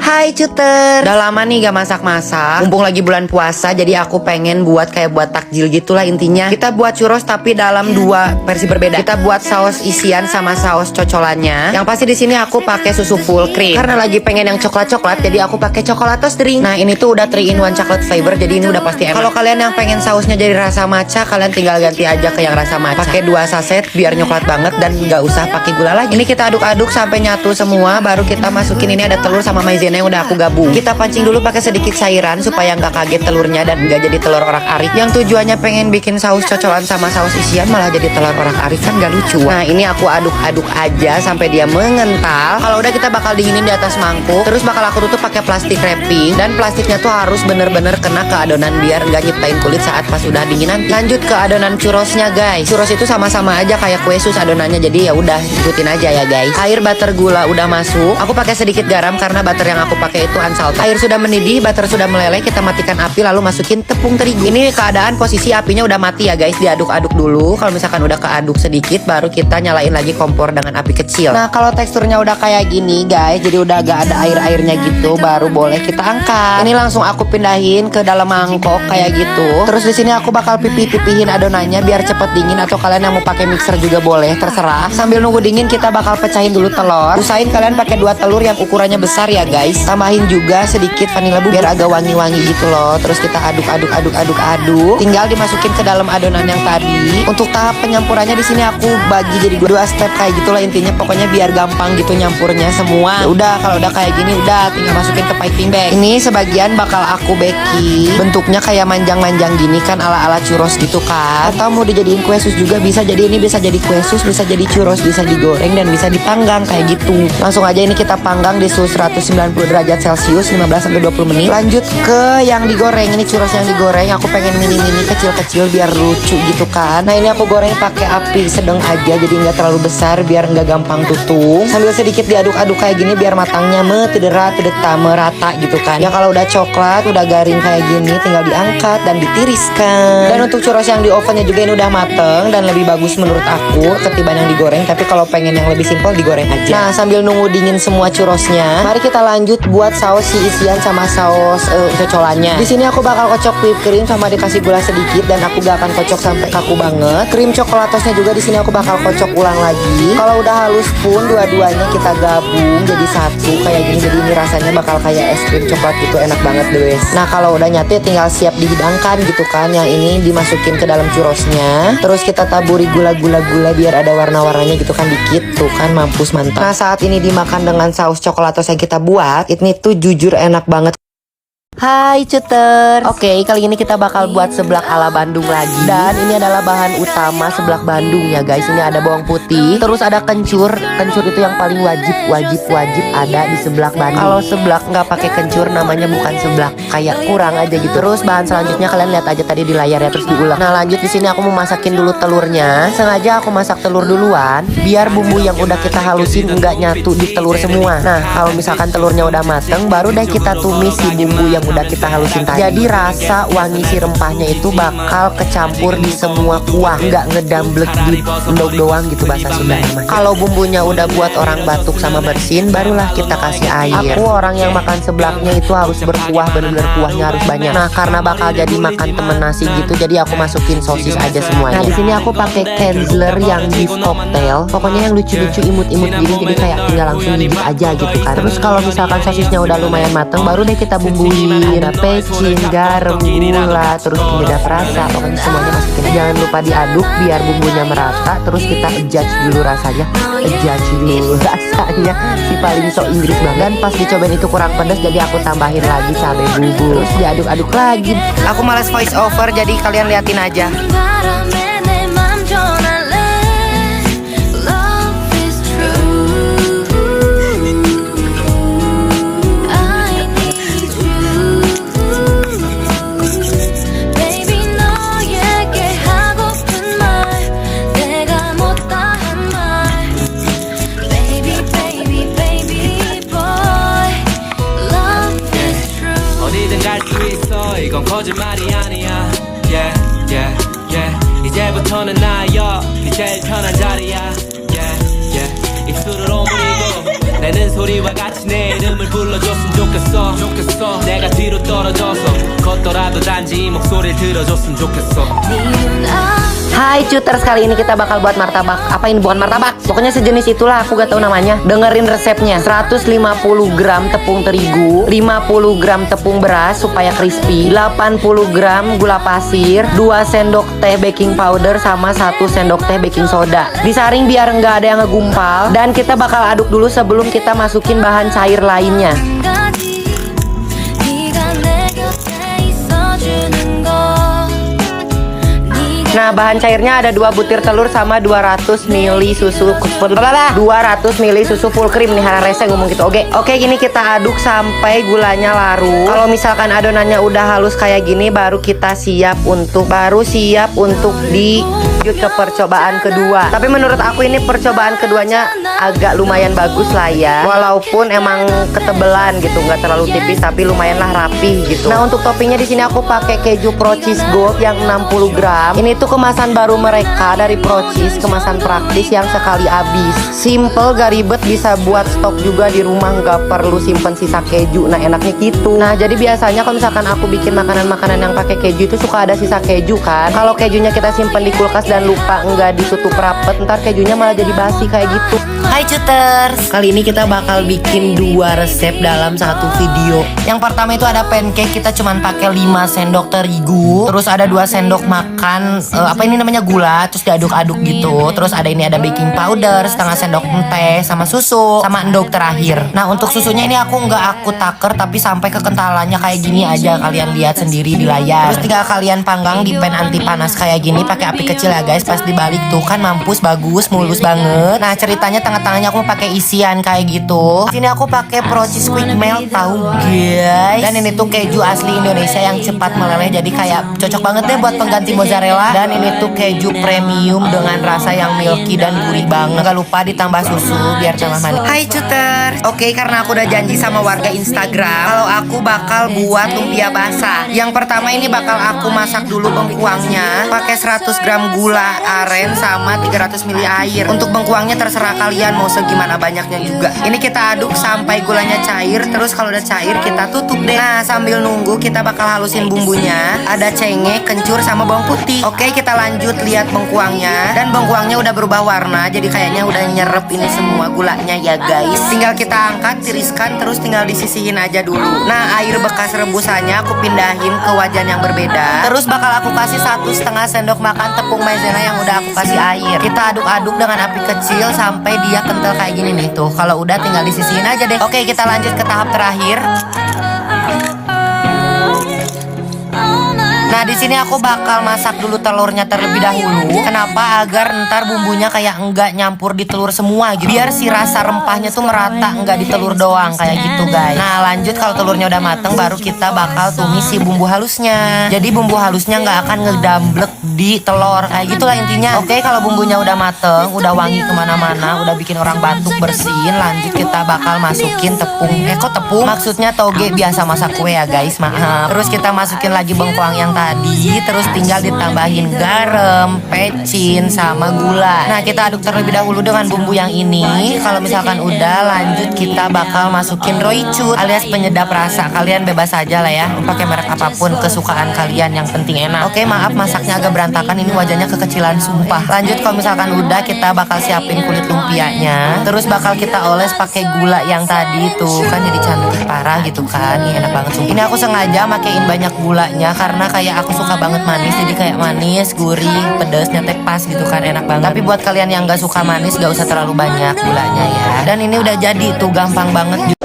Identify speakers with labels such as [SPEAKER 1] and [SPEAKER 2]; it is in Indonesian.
[SPEAKER 1] Hai cuter, udah lama nih gak masak-masak. Mumpung lagi bulan puasa, jadi aku pengen buat kayak buat takjil gitulah intinya. Kita buat churros tapi dalam dua versi berbeda. Kita buat saus isian sama saus cocolannya. Yang pasti di sini aku pakai susu full cream karena lagi pengen yang coklat-coklat, jadi aku pakai coklatos drink. Nah ini tuh udah 3 in 1 chocolate flavor, jadi ini udah pasti enak. Kalau kalian yang pengen sausnya jadi rasa matcha, kalian tinggal ganti aja ke yang rasa matcha. Pakai 2 saset biar nyoklat banget dan nggak usah pakai gula lagi. Ini kita aduk-aduk sampai nyatu semua, baru kita masukin ini ada telur sama maizena yang udah aku gabung. Kita pancing dulu pakai sedikit cairan supaya nggak kaget telurnya dan nggak jadi telur orak-arik. Yang tujuannya pengen bikin saus cocolan sama saus isian malah jadi telur orak-arik, kan nggak lucu. Nah ini aku aduk-aduk aja sampai dia mengental. Kalau udah kita bakal dinginin di atas mangkuk. Terus bakal aku tutup pakai plastik wrapping dan plastiknya tuh harus bener-bener kena ke adonan biar nggak nyiptain kulit saat pas udah dingin nanti. Lanjut ke adonan churrosnya guys. Churros itu sama-sama aja kayak kue sus adonannya, jadi ya udah ikutin aja ya guys. Air butter gula udah masuk. Aku pakai sedikit garam karena butter yang aku pakai itu unsalted. Air sudah mendidih, butter sudah meleleh, kita matikan api lalu masukin tepung terigu. Ini keadaan posisi apinya udah mati ya guys, diaduk-aduk dulu. Kalau misalkan udah keaduk sedikit baru kita nyalain lagi kompor dengan api kecil. Nah kalau teksturnya udah kayak gini guys, jadi udah agak ada air-airnya gitu, baru boleh kita angkat. Ini langsung aku pindahin ke dalam mangkok kayak gitu. Terus di sini aku bakal pipih-pipihin adonannya biar cepet dingin, atau kalian yang mau pakai mixer juga boleh, terserah. Sambil nunggu dingin kita bakal pecahin dulu telur. Usahain kalian pakai 2 telur yang ukurannya besar ya guys. Tambahin juga sedikit vanilla bubuk biar agak wangi-wangi gitu loh. Terus kita aduk-aduk. Tinggal dimasukin ke dalam adonan yang tadi. Untuk tahap penyampurannya di sini aku bagi jadi 2 step kayak gitulah intinya. Pokoknya biar gampang gitu nyampurnya semua. Ya udah kalau udah kayak gini udah tinggal masukin ke piping bag. Ini sebagian bakal aku baking. Bentuknya kayak manjang-manjang gini kan ala-ala churros gitu kan. Atau mau dijadiin kue sus juga bisa. Jadi ini bisa jadi kue sus, bisa jadi churros, bisa digoreng dan bisa dipanggang kayak gitu. Langsung aja ini kita panggang di suhu 190 derajat Celcius 15-20 menit. Lanjut ke yang digoreng. Ini churros yang digoreng. Aku pengen mini-mini kecil-kecil biar lucu gitu kan. Nah ini aku goreng pakai api sedang aja, jadi nggak terlalu besar biar nggak gampang tutung. Sambil sedikit diaduk-aduk kayak gini biar matangnya merata gitu kan. Ya kalau udah coklat, udah garing kayak gini tinggal diangkat dan ditiriskan. Dan untuk churros yang di ovennya juga ini udah mateng dan lebih bagus menurut aku ketimbang yang digoreng. Tapi kalau pengen yang lebih simpel digoreng aja. Nah sambil nunggu dingin semua churrosnya, mari kita lanjut buat saus si isian sama saus cocolannya. Di sini aku bakal kocok whipped cream sama dikasih gula sedikit dan aku gak akan kocok sampai kaku banget. Krim coklatosnya juga di sini aku bakal kocok ulang lagi. Kalau udah halus pun dua-duanya kita gabung jadi satu kayak gini. Jadi ini rasanya bakal kayak es krim coklat gitu, enak banget deh. Nah kalau udah nyatu tinggal siap dihidangkan gitu kan. Yang ini dimasukin ke dalam churrosnya. Terus kita taburi gula-gula biar ada warna-warnanya gitu kan dikit. Tuh kan mampus mantap. Nah saat ini dimakan dengan saus coklatos yang kita buat, ini tuh jujur enak banget. Hai cuters. Oke, kali ini kita bakal buat seblak ala Bandung lagi. Dan ini adalah bahan utama seblak Bandung ya guys. Ini ada bawang putih, terus ada kencur. Kencur itu yang paling wajib ada di seblak Bandung. Kalau seblak nggak pakai kencur namanya bukan seblak, kayak kurang aja gitu. Terus bahan selanjutnya kalian lihat aja tadi di layar ya, terus diulang. Nah lanjut di sini aku mau masakin dulu telurnya. Sengaja aku masak telur duluan biar bumbu yang udah kita halusin nggak nyatu di telur semua. Nah kalau misalkan telurnya udah mateng, baru deh kita tumis si bumbu yang udah kita halusin tadi. Jadi rasa wangi si rempahnya itu bakal kecampur di semua kuah, nggak ngedamblek di endog doang gitu bahasa Sunda emang. Kalau bumbunya udah buat orang batuk sama bersin, barulah kita kasih air. Aku orang yang makan seblaknya itu harus berkuah, bener-bener kuahnya harus banyak. Nah karena bakal jadi makan temen nasi gitu, jadi aku masukin sosis aja semuanya. Nah di sini aku pakai Kenzler yang beef cocktail. Pokoknya yang lucu-lucu imut-imut gini, jadi kayak tinggal langsung gigit aja gitu kan. Terus kalau misalkan sosisnya udah lumayan mateng, baru deh kita bumbuin. Ada pecin, garam, gula, terus penyedap rasa. Pokoknya semuanya masukin. Jangan lupa diaduk biar bumbunya merata. Terus kita adjust dulu rasanya. Si paling sok Inggris banget. Dan pas dicobain itu kurang pedas, jadi aku tambahin lagi cabai bubuk. Terus diaduk-aduk lagi. Aku malas voice over, jadi kalian liatin aja.
[SPEAKER 2] 이건 거짓말이 아니야 yeah yeah yeah 이제부터는 나여 그 제일 편한 자리야 yeah yeah 입술을 오므리고 내 내는 소리와 같이 내 이름을 불러줬으면 좋겠어 내가 뒤로 떨어져서 걷더라도 단지 이 목소리를 들어줬으면 좋겠어.
[SPEAKER 1] Hai cuters, kali ini kita bakal buat martabak. Apa ini, bukan martabak, pokoknya sejenis itulah, aku gak tahu namanya. Dengerin resepnya. 150 gram tepung terigu, 50 gram tepung beras supaya crispy, 80 gram gula pasir, 2 sendok teh baking powder sama 1 sendok teh baking soda. Disaring biar nggak ada yang ngegumpal. Dan kita bakal aduk dulu sebelum kita masukin bahan cair lainnya. Nah, bahan cairnya ada 2 butir telur sama 200 ml susu 200 ml susu full cream nih, hara rese ngomong gitu. Oke, gini kita aduk sampai gulanya larut. Kalau misalkan adonannya udah halus kayak gini, baru siap untuk lanjut ke percobaan kedua. Tapi menurut aku ini percobaan keduanya agak lumayan bagus lah ya. Walaupun emang ketebelan gitu, nggak terlalu tipis tapi lumayan lah rapih gitu. Nah, untuk toppingnya di sini aku pakai keju Procis Gold yang 60 gram. Ini tuh kemasan baru mereka dari Procis, kemasan praktis yang sekali habis. Simple, gak ribet, bisa buat stok juga di rumah, nggak perlu simpen sisa keju. Nah, enaknya gitu. Nah, jadi biasanya kalau misalkan aku bikin makanan-makanan yang pakai keju itu suka ada sisa keju kan. Kalau kejunya kita simpen di kulkas dan lupa nggak ditutup rapet, ntar kejunya malah jadi basi kayak gitu. Hai cuters, kali ini kita bakal bikin 2 resep dalam satu video. Yang pertama itu ada pancake, kita cuman pakai 5 sendok terigu. Terus ada 2 sendok makan gula, terus diaduk-aduk gitu. Terus ada baking powder, setengah sendok teh sama susu, sama endog terakhir. Nah, untuk susunya ini aku taker tapi sampai kekentalannya kayak gini aja, kalian lihat sendiri di layar. Terus tinggal kalian panggang di pan anti panas kayak gini pakai api kecil ya guys. Pas dibalik tuh kan mampus, bagus, mulus banget. Nah, ceritanya tengah-tengahnya aku pakai isian kayak gitu. Sini aku pakai Procis Quick Melt, tahu guys. Dan ini tuh keju asli Indonesia yang cepat meleleh, jadi kayak cocok banget deh buat pengganti mozzarella. Dan ini tuh keju premium dengan rasa yang milky dan gurih banget. Gak lupa ditambah susu biar tambah manis. Hai cuter, oke, karena aku udah janji sama warga Instagram kalau aku bakal buat lumpia basah. Yang pertama ini bakal aku masak dulu bengkuangnya pakai 100 gram gula aren sama 300 ml air. Untuk bengkuangnya terserah kalian mau segimana banyaknya juga. Ini kita aduk sampai gulanya cair. Terus kalau udah cair kita tutup deh. Nah, sambil nunggu kita bakal halusin bumbunya. Ada cengkeh, kencur sama bawang putih. Oke, kita lanjut lihat bengkuangnya. Dan bengkuangnya udah berubah warna, jadi kayaknya udah nyerep ini semua gulanya ya guys. Tinggal kita angkat, tiriskan, terus tinggal disisihin aja dulu. Nah, air bekas rebusannya aku pindahin ke wajan yang berbeda. Terus bakal aku kasih 1,5 sendok makan tepung maizena yang udah aku kasih air. Kita aduk-aduk dengan api kecil sampai dia kental kayak gini nih tuh. Kalau udah tinggal disisihin aja deh. Oke, kita lanjut ke tahap terakhir. Nah, di sini aku bakal masak dulu telurnya terlebih dahulu. Kenapa? Agar ntar bumbunya kayak enggak nyampur di telur semua gitu. Biar si rasa rempahnya tuh merata, enggak di telur doang kayak gitu guys. Nah, lanjut kalau telurnya udah mateng baru kita bakal tumis si bumbu halusnya. Jadi bumbu halusnya nggak akan ngedamblek di telur kayak gitulah intinya. Oke, kalau bumbunya udah mateng, udah wangi kemana-mana, udah bikin orang batuk bersin. Lanjut kita bakal masukin tepung. Kok tepung? Maksudnya toge biasa masak kue ya guys, maaf. Terus kita masukin lagi bengkoang yang tadi, terus tinggal ditambahin garam, pecin, sama gula. Nah, kita aduk terlebih dahulu dengan bumbu yang ini. Kalau misalkan udah, lanjut kita bakal masukin roicut alias penyedap rasa. Kalian bebas aja lah ya, pakai merek apapun kesukaan kalian, yang penting enak. Oke, maaf masaknya agak berantakan, ini wajahnya kekecilan sumpah. Lanjut kalau misalkan udah, kita bakal siapin kulit lumpianya. Terus bakal kita oles pakai gula yang tadi tuh, kan jadi cantik parah gitu kan. Ini enak banget sumpah. Ini aku sengaja makein banyak gulanya karena kayak aku suka banget manis, jadi kayak manis, gurih, pedesnya teh pas gitu kan, enak banget. Tapi buat kalian yang gak suka manis, gak usah terlalu banyak gulanya ya. Dan ini udah jadi tuh, gampang banget.